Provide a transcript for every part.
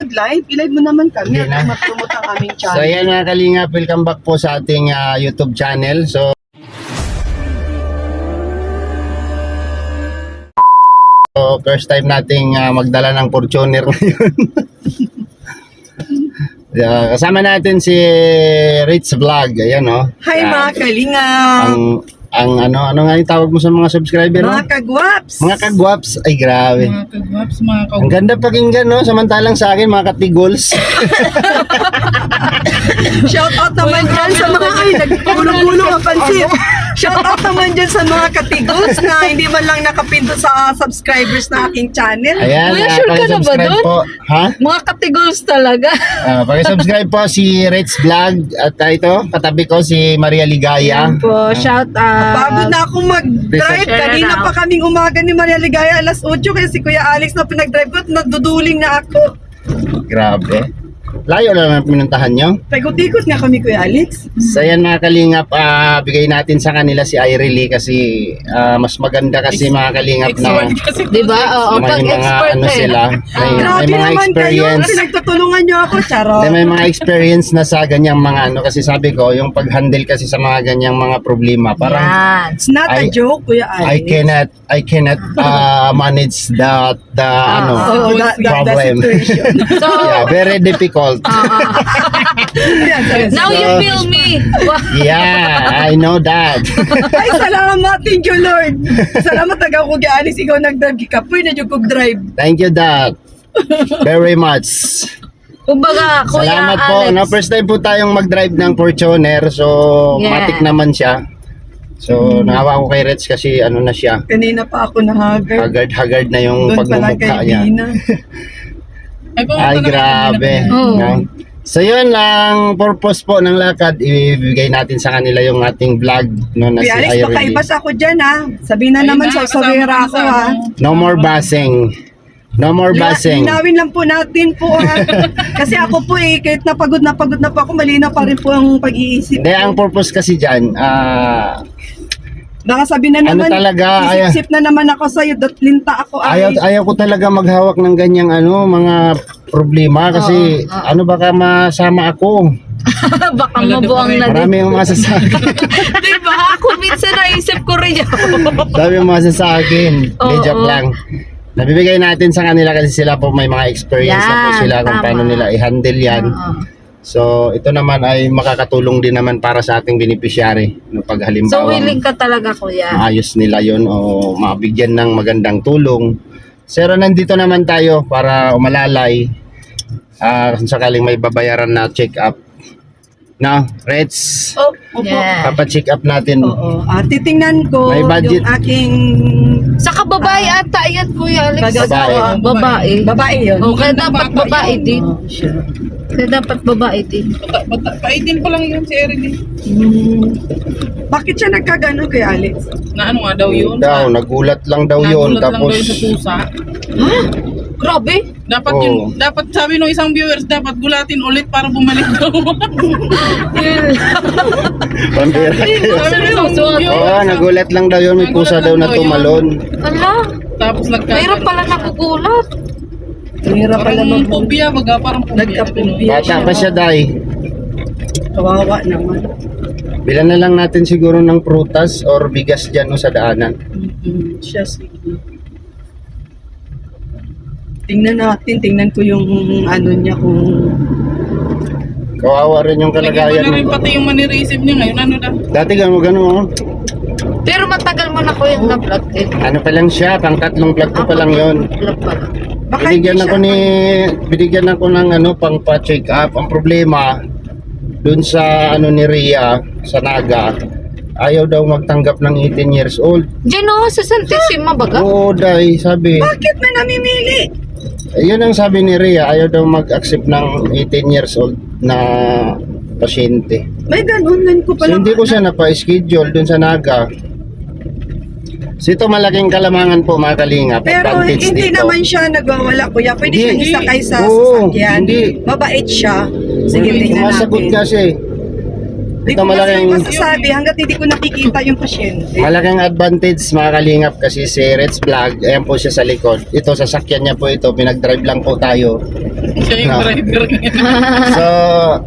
Live? I-live mo naman kami Hindi at na. mag-promote ang aming So channel. ayan mga kalingap, welcome back po sa ating YouTube channel. So first time nating magdala ng Fortuner ngayon. Kasama natin si Rich Vlog. Ayan oh. Hi mga kalingap! Ano nga yung tawag mo sa mga subscriber? Mga No? kagwaps! Mga kagwaps. Ay grabe. Mga kagwaps, mga Ang ganda pakinggan no, samantalang sa akin mga katigols. Shout out naman dyan sa mga nagpulong-pulong ang pansit. Shout out naman dyan sa mga katigos na hindi man lang nakapinto sa subscribers na aking channel. Ayan, Kuya, sure ka na ba paki-subscribe dun? po. Ha? Mga katigols talaga. Paki-subscribe po si Rich Vlog at ito, katabi ko si Maria Ligaya. Po, shout out. Pagod na akong mag-drive. Share Kanina na pa kaming umaga ni Maria Ligaya, alas 8, kaya si Kuya Alex na pinag-drive ko at naduduling na ako. Grabe. Layo lang ang pinuntahan nyo. Paikot-ikot nga kami, Kuya Alex. So yan mga kalingap, bigay natin sa kanila si Irely kasi mas maganda kasi mga kalingap na Di ba? Oo, may pag mga expert ano sila, may Grabe mga naman kayo, experience. pinagtutulungan nyo ako, charot. May mga experience na sa ganyang mga ano kasi sabi ko, yung pag-handle kasi sa mga ganyang mga problema, parang Yan. It's not a I- joke, Kuya Alex. I cannot manage the ano Oo, the problem. situation. So, Yeah, very difficult. now you So- feel me. Yeah, I know that. Ay, salamat. Thank you, Lord. Salamat taga ko, Kuya Alex. Ikaw nag-drive. Kapoy na yung kog-drive. Thank you, Dad. Very much. Kumbaga, Kuya Salamat po. Alex. No, first time po tayong mag-drive ng Fortuner. So, Yeah. matik naman siya. So, nahawa ko kay Reds kasi ano na siya. Kanina pa ako nahagard. Haggard na yung Doon pala pagmumukha kay niya. Dina. Ay, grabe. Oo. No? So, yun ang purpose po ng lakad. Ibigay natin sa kanila yung ating vlog. No, na si Kuya Alex, Irely. pakaibas ako dyan, ha. Sabihin na naman sa sawira ako, ha. No more basing. No more basing. Linawin lang po natin po, ha. Kasi ako po, kahit napagod na po ako, malinaw pa rin po ang pag-iisip. Hindi, ang purpose kasi dyan, Baka sabi na Ano naman, talaga, sisip-sip na naman ako sa'yo, linta ako. ayaw ko talaga maghawak ng ganyang ano, mga problema kasi ano baka masama ako. Baka mabuang na din. Marami yung masasabi. Di ba? Ako minsan naisip ko rin yun. Dami yung masasakin. Hindi, Oo. joke lang. Nabibigay natin sa kanila kasi sila po may mga experience na po Yan, sila kung tama. paano nila i-handle yan. Oo. So, ito naman ay makakatulong din naman para sa ating beneficiary. No, pag So, halimbawa, willing ka talaga, Kuya. maayos nila yon o mabigyan ng magandang tulong. Pero nandito naman tayo para umalalay kung sakaling may babayaran na check-up. Na, Reds, Opo. Yeah. papacheck up natin. Oo. Titingnan ko May budget. yung aking Saka babae ata yan, Kuya Alex. Babae. Babae. babae yun. O, kaya dapat babae din. Oh, sure. Kaya dapat babae din. Paitin pa lang yun si Eredy. Bakit siya nagkagano kay Alex? Na ano nga daw yun? Daw, nagulat lang daw yun. Nagulat lang daw Tapos, yun sa pusa. Grabe. Dapat Oo. yun, dapat sabi nung isang viewers, dapat gulatin ulit para bumalik daw. pambira kayo. Sabi nung isang Oo, viewers, nagulat lang daw yun. May pusa daw na tumalon. Ala, tapos mayroon pala nakugulat. Hirap pala Parang mag phobia, baga parang phobia. Nagka-phobia. Bata pa siya, Day. Kawawa naman. Bilan na lang natin siguro ng prutas or bigas dyan no, sa daanan. Siya sige. Tingnan ko yung ano niya kung Kawawa rin yung Lagyan mo kalagayan na rin mo. pati yung manireceive niya ngayon. Ano daw? Dati gano'n oh. Pero matagal mo na ko yung na-vlog eh. Ano pa lang siya, pang tatlong vlog ko pa lang yun. Vlog pala. baka hindi Binigyan ako ng ano pang pa-check up. Ang problema dun sa ano ni Rhea sa Naga, ayaw daw magtanggap ng 18 years old. Diyan o, sa Santissima baga. Oo, Day, sabi. Bakit may namimili? Yun ang sabi ni Rhea, ayaw daw mag-accept ng 18 years old na pasyente. May ganun ko So pala. hindi ko siya napa-schedule dun sa Naga. So ito malaking kalamangan po mga kalingap. Pero advantage hindi dito. naman siya nagwawala, kuya. Pwede Hindi. siyang isakay sa Oo, sasakyan. hindi. Mabait siya. Sige, tingnan Masagot natin. kasi. Di Ito ko kasi malaking masasabi hanggat hindi ko nakikita yung pasyente. malaking advantage mga kalingap kasi si Reds Vlog, ayan po siya sa likod. Ito sasakyan niya po ito, pinag-drive lang po tayo. Siya yung No. driver niya. So,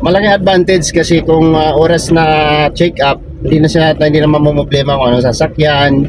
malaking advantage kasi kung oras na check up, hindi na mamumblema kung ano sasakyan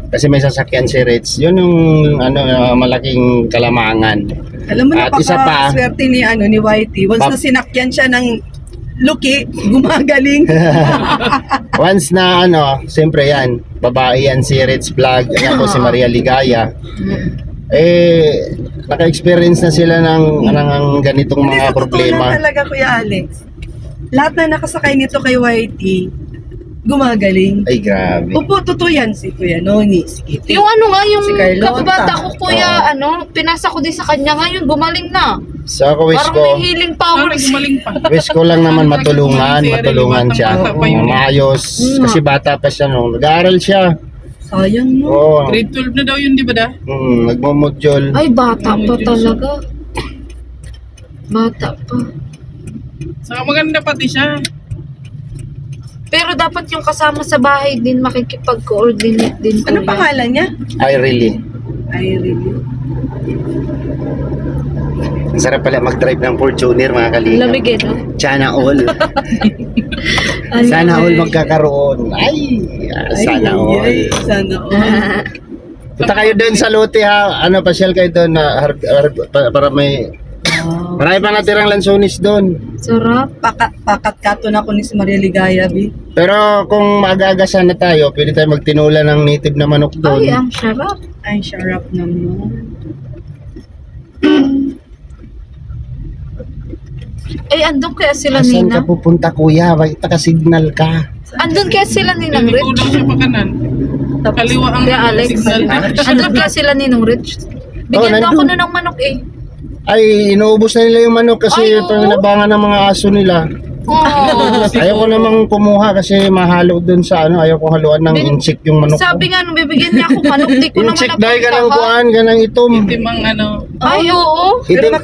kasi may sasakyan si Reds. Yun yung malaking kalamangan. Alam mo, At isa pa, napaka-swerte ni Whitey. Once na sinakyan siya ng Luki, gumagaling. once na siyempre yan, babae yan si Reds Vlog, ayan po si Maria Ligaya. Naka-experience na sila ng ganitong Hindi, mga sa totoo lang problema. talaga, Kuya Alex. Lahat na nakasakay nito kay Whitey, gumagaling. Ay, grabe. Opo, totoo yan si Kuya Noni, si Kitty. Yung yung Si Carlota. kababata ko, kuya, pinasa ko din sa kanya ngayon, gumaling na. So, ako wish Parang ko, may healing Parang powers. gumaling pa. wish ko lang naman matulungan siya. Bata pa yun. Maayos. Kasi bata pa siya nung nag-aaral siya. Sayang, no? Oo. Grade 12 na daw yun, di ba da? Nagmumodule. Ay, bata pa talaga. Bata pa. Saka maganda pati siya. Pero dapat yung kasama sa bahay din makikipag-coordinate din. Ano kuya. pangalan niya? I really. Irene. Ang sarap pala mag-drive ng Fortuner mga kalingap. Lamig eh, no? Sana all. Sana all magkakaroon. Ay, sana all. Ay, sana all. Punta kayo doon sa lote ha. Pasyal kayo doon na para may marami pa natirang lansones doon. Sarap. Pakat-kato na ako ni si Maria Ligaya, Bi. Pero kung mag-agasan na tayo, pwede tayo magtinula ng native na manok doon. Ay, ang sarap. Ay, sarap naman. Ay, andun kaya sila Saan ka Nina? pupunta kuya? Bakit signal ka? Andun kaya sila Ninang Liko Rich? daw siya pa kanan. Kaliwa ang Kaya Alex. signal. Andun kaya sila Ninong Rich? Bigyan daw ako nandun. nun ng manok eh. Ay, inuubos na nila yung manok kasi Ay, ito oo. nabangan ng mga aso nila. Oh. Ayaw ko namang kumuha kasi mahalo doon sa ayaw ko haluan ng insect yung manok Sabi ko. nga nung bibigyan niya ako manok, di ko naman Insect dahil ka ng napuntahan. kuhaan, ka ng itom. Itim ang Ay, oo.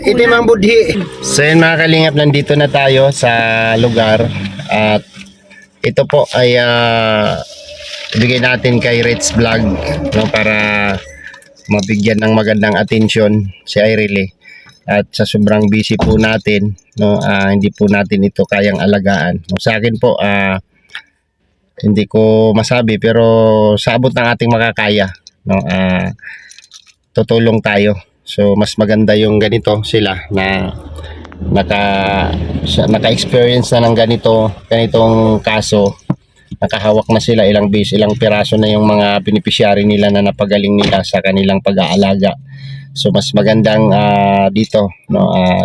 Itim ang budhi. So yun mga kalingap, nandito na tayo sa lugar. At ito po ay ibigay natin kay Reds Vlog para mabigyan ng magandang atensyon si Irene. At sa sobrang busy po natin, hindi po natin ito kayang alagaan. Sa akin po, hindi ko masabi pero sa abot ng ating makakaya, tutulong tayo. So mas maganda yung ganito sila na naka-experience na ng ganitong kaso. Nakahawak na sila ilang piraso na yung mga beneficiary nila na napagaling nila sa kanilang pag-aalaga. So mas magandang dito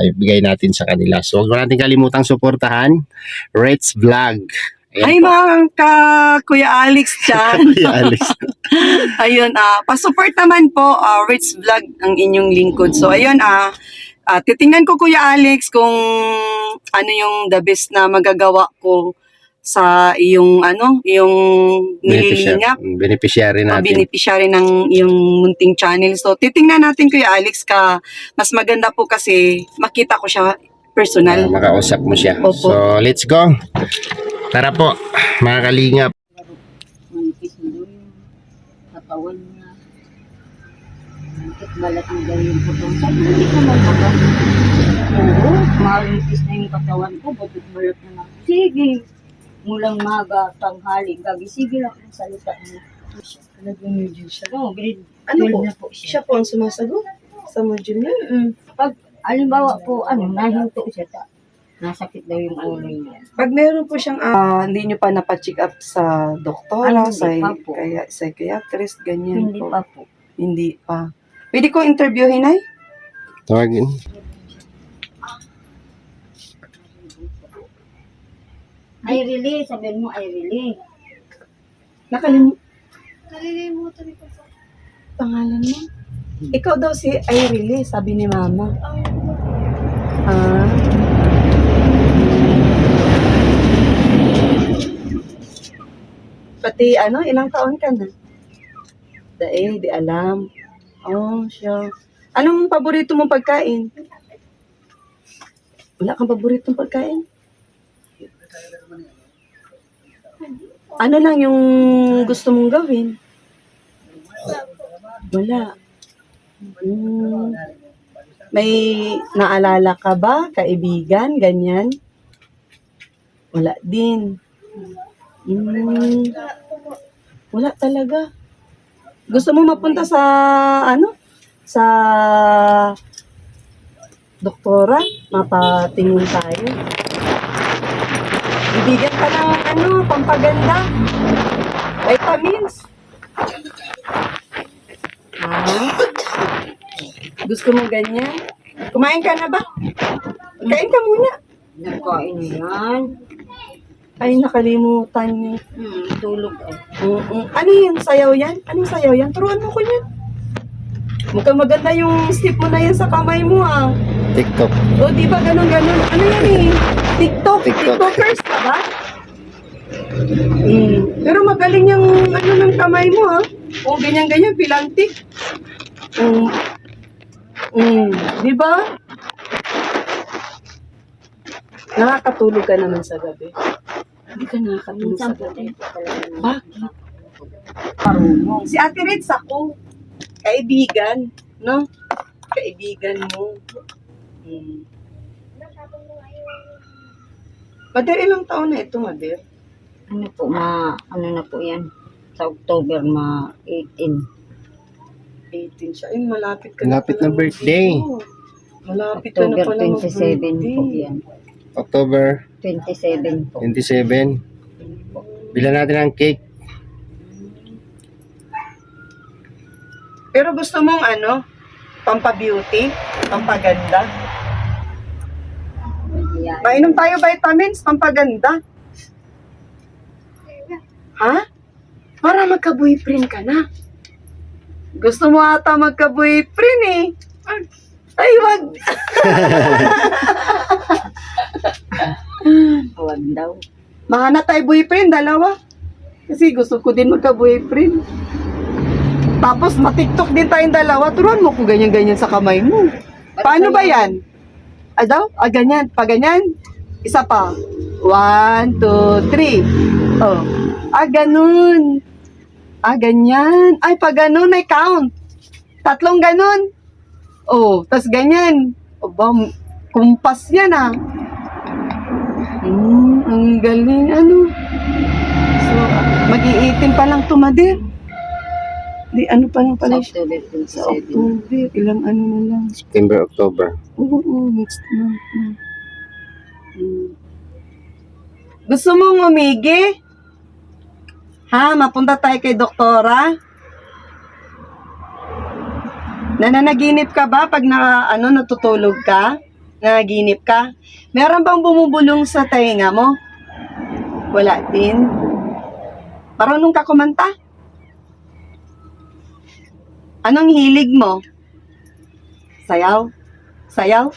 ibigay natin sa kanila. So huwag natin kalimutang suportahan Reds Vlog. Ay, mga Kuya Alex dyan. Alex. Ayun, pa-support naman po, Rich Vlog ang inyong lingkod. So, ayun, titingnan ko Kuya Alex kung ano yung the best na magagawa ko sa iyong yung nililingap. Beneficiary natin. Beneficiary ng yung munting channel. So, titingnan natin Kuya Alex mas maganda po kasi makita ko siya personal. Makausap mo siya. Opo. So let's go. Tara po mga kalingap. Manipis na daw yung katawan niya. Manipis balat ang daw yung putong. Sabi, hindi ka magbaga. Oo, manipis na yung katawan ko. Ba't balat na lang. Sige. Mulang maga, tanghali, gabi. Sige lang ang salita niya. Nag-module siya. Oo, grade Ano 12 po? na po siya. Siya po ang sumasagot sa module niya. Pag, alimbawa po, nahinto siya. Nasakit daw yung ulo niya. Pag meron po siyang hindi nyo pa napacheck up sa doktora, Hindi pa po. psychiatrist, ganyan Hindi po. pa po. Hindi pa. Pwede ko interviewin ay? Tawagin. I really, sabihin mo, I really. Nakalimutan ko pa. Pangalan mo? Ikaw daw si Irene, sabi ni Mama. Pati ilang taon ka na? Di alam. Oh, siya. Anong paborito mong pagkain? Wala kang paboritong pagkain? Ano lang yung gusto mong gawin? Wala. May naalala ka ba, kaibigan, ganyan? Wala din. Wala talaga. Gusto mo mapunta sa, sa doktora? Mapatingin tayo. Bibigyan ka ng pampaganda. Vitamins. Gusto mo ganyan? Kumain ka na ba? Kain ka muna. Nagkain yan. Ay, nakalimutan niyo. Tulog eh. Ano yan? Sayaw yan? Anong sayaw yan? Turuan mo ko yan. Mukhang maganda yung step mo na yan sa kamay mo, ah. TikTok. O, di ba ganun? Ano yan eh? TikTok. TikTok. TikTokers ka ba? Pero magaling yung ng kamay mo, ha? O, ganyan-ganyan, pilantik. Di ba? Nakakatulog ka naman sa gabi. Hindi ka nakakatulog sa gabi. Bakit? Parunong. Si Ate Ritz ako. Kaibigan. No? Kaibigan mo. Mader, ilang taon na ito, Mader? Ano po, ano na po yan? Sa October, 18. 18 siya. Ay, malapit ka Malapit na pala birthday. mag- Malapit ka na October pala 27 po mag-birthday. yan. October 27 po. 27. Bilan natin ang cake. Pero gusto mong pampa-beauty? Pampaganda? Yan. Mainom tayo vitamins, pampaganda. Ha? Para magka-boyfriend ka na. Gusto mo ata magka-boyfriend eh. Ay, wag. Huwag daw. Mahana tayo boyfriend, dalawa. Kasi gusto ko din magka-boyfriend. Tapos matiktok din tayong dalawa. Turuan mo kung ganyan-ganyan sa kamay mo. Paano ba yan? Daw? Ganyan. Pa ganyan? Isa pa. 1, 2, 3. Oh. Ganun. Ganyan. Ay, pa ganun, may count. 3 ganun. Oh, tas ganyan. Aba, kumpas yan ang galing. So, mag-i-18 pa lang tumadir. Di, pa lang Sa pala October sa 27. October. Ilang na lang. September, October. Oo, next month na. Gusto mong umigi? Ha? Mapunta tayo kay doktora? Nananaginip ka ba pag natutulog ka? Nanaginip ka? Meron bang bumubulong sa tainga mo? Wala din. Marunong ka kumanta? Anong hilig mo? Sayaw? Sayaw?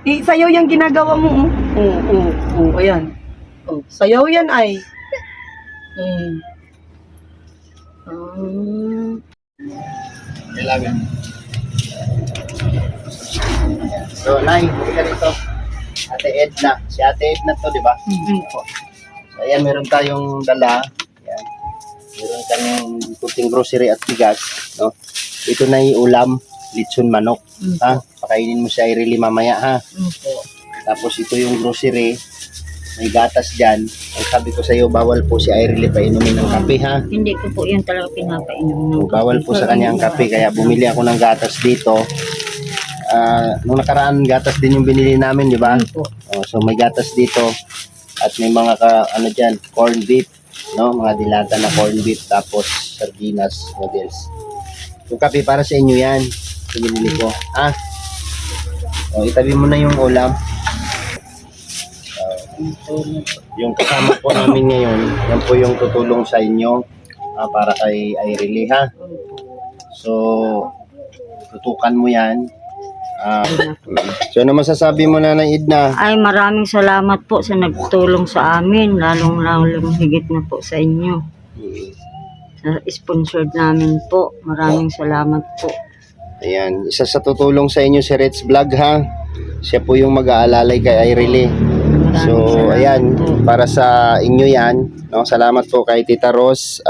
Sayaw yung ginagawa mo. Ayan. Sayaw yan ay. Kailangan. So, Nay, hindi ka dito. Ate Edna. Si Ate Edna to, di ba? So, ayan, meron tayong dala. Ayan. Meron kang kunting grocery at bigas. No? Ito na yung ulam, litson manok. Ha? Pakainin mo siya i-really mamaya, ha? Tapos ito yung grocery. May gatas dyan. Ang sabi ko sa iyo, bawal po si Irely painumin ng kape, ha? Hindi ko po yan talaga pinapainom. Bawal po sa kanya ang kape, kaya bumili ako ng gatas dito. Nung nakaraan, gatas din yung binili namin, di ba? So may gatas dito at may mga dyan, corned beef, no? Mga dilata na corned beef, tapos sardinas, noodles. Yung kape para sa inyo yan. Yung binili ko, ha? Itabi mo na yung ulam. Yung kasama po namin ngayon, yan po yung tutulong sa inyo para kay Irely, ha? So, tutukan mo yan. So, ano masasabi mo, Nanay Edna? Ay, maraming salamat po sa nagtulong sa amin, lalong higit na po sa inyo. Sa sponsored namin po, maraming salamat po. Ayan, isa sa tutulong sa inyo si Ritz Vlog, ha? Siya po yung mag-aalalay kay Irely. Maraming So, salamat ayan, po. para sa inyo yan. No? Salamat po kay Tita Ros.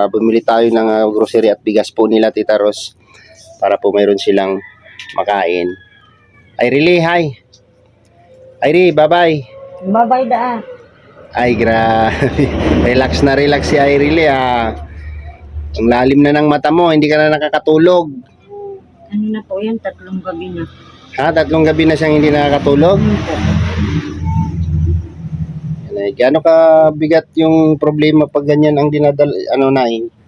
Bumili tayo ng grocery at bigas po nila, Tita Ros, para po mayroon silang makain. Irene, hi. Irene, bye-bye. Babay daan. Ay, grabe. Relax na relax si Irene, Ang lalim na ng mata mo, hindi ka na nakakatulog. Ano na po yan, 3 gabi na. Ha, 3 gabi na siyang hindi nakakatulog. Ay, gaano ka bigat yung problema pag ganyan ang dinadala,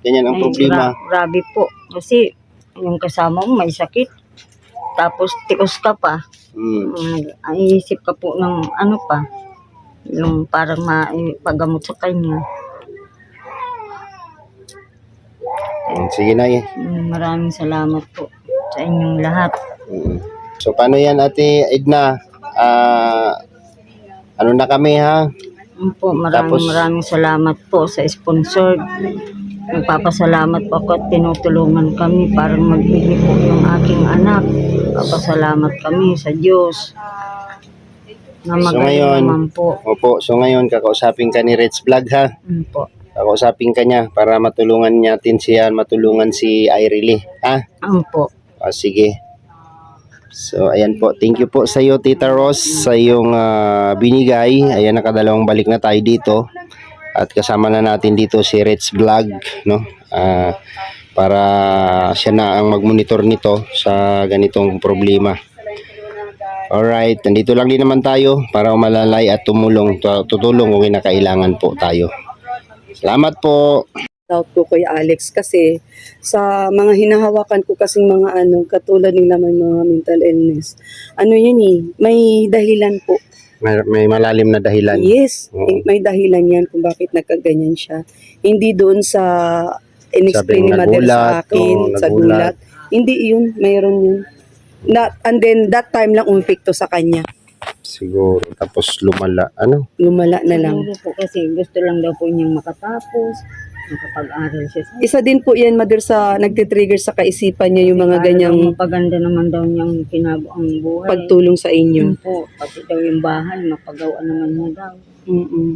ganyan ang Ay, problema. grabe po. Kasi yung kasama mo may sakit. Tapos tios ka pa. Ay, isip ka po ng ano pa. Yung parang maipagamot sa kanya. Sige na Maraming salamat po sa inyong lahat. So paano yan, Ate Edna? Ano na kami, ha? Po, maraming salamat po sa sponsor. Nagpapasalamat po ako at tinutulungan kami para magbili po yung aking anak. Papasalamat kami sa Diyos. Na So magaling ngayon, naman po. Opo, so ngayon kakausapin ka ni Reds Vlog, ha? Po. Kakausapin ka niya para matulungan natin siya, matulungan si Irene, ha? Po. Sige. So, ayan po. Thank you po sa iyo, Tita Ros, sa iyong binigay. Ayan, nakadalawang balik na tayo dito. At kasama na natin dito si Reds Vlog, no? Para siya na ang magmonitor nito sa ganitong problema. Alright, nandito lang din naman tayo para umalalay at tutulong kung kinakailangan po tayo. Salamat po. Out ko kay Alex kasi sa mga hinahawakan ko kasing mga katulad nila may mga mental illness. Yan may dahilan po. May malalim na dahilan. Yes, Oo. may dahilan yan kung bakit nagkaganyan siya. Hindi doon sa in-explain ni Sabing Mother sa nagulat, akin, oo, sa nagulat. gulat. Hindi yun, mayroon yun. And then that time lang umipekto sa kanya. Siguro. Tapos lumala. Lumala na lang. Siguro po kasi gusto lang daw po niyang makatapos, makapag-aral siya. Isa din po yan, Mother, sa nagtitrigger sa kaisipan niya yung mga ganyang Mapaganda naman daw niyang ang buhay. pagtulong sa inyo. Po, pati daw yung bahay, mapagawa naman niya daw. Mm-mm.